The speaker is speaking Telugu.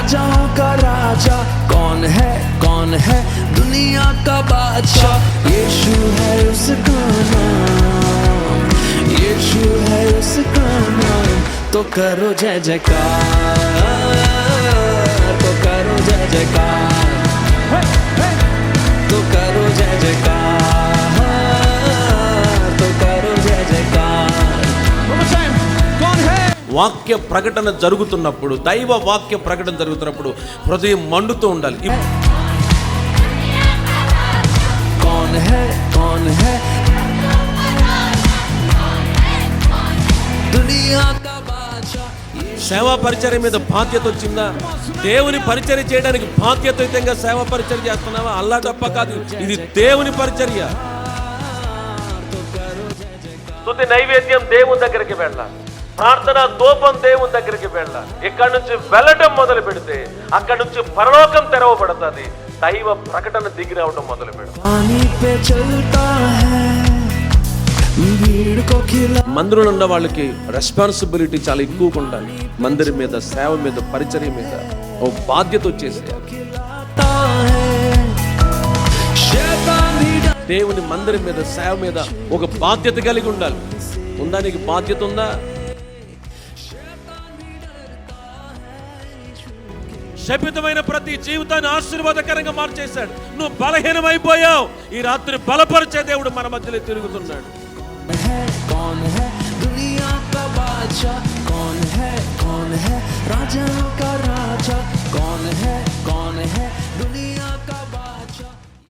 राजाओं का राजा कौन है दुनिया का बादशाह। यीशु है उसका नाम, यीशु है उसका नाम। तो करो जय जयकार, तो करो जय जयकार, तो करो जय जयकार, तो करो जय जयकार। कौन है? వాక్య ప్రకటన జరుగుతున్నప్పుడు, దైవ వాక్య ప్రకటన జరుగుతున్నప్పుడు హృదయం మండుతూ ఉండాలి. कौन है दुनिया का बादशाह। సేవా పరిచర్య మీద బాధ్యత వచ్చిందా? దేవుని పరిచర్య చేయడానికి బాధ్యతయుతంగా సేవా పరిచర్య చేస్తున్నావా? అల్లా తప్ప కాదు, ఇది దేవుని పరిచర్య. స్తుతి నైవేద్యం దేవుని దగ్గరికి వెళ్ళాలి, ప్రార్థన ధూపం దేవుని దగ్గరికి వెళ్ళాలి. ఇక్కడి నుంచి వెళ్ళటం మొదలు పెడితే అక్కడి నుంచి పరలోకం తెరవబడుతుంది. దైవ ప్రకటన దిగి రావడం మొదలు పెడతాం. మందిరంలో ఉన్న వాళ్ళకి రెస్పాన్సిబిలిటీ చాలా ఎక్కువగా ఉండాలి. మందిరం మీద, సేవ మీద, పరిచర్య మీద ఓ బాధ్యత వచ్చేసేయాలి. దేవుని మందిరం మీద, సేవ మీద ఒక బాధ్యత కలిగి ఉండాలి. ఉందా? నీకు బాధ్యత ఉందా? శపితమైన ప్రతి జీవితాన్ని ఆశీర్వాదకరంగా మార్చేశాడు. నువ్వు బలహీనమైపోయావు. ఈ రాత్రి బలపరిచే దేవుడు మన మధ్యలో తిరుగుతున్నాడు. कौन है दुनिया का बादशाह, कौन है राजाओं का राजा, कौन है दुनिया का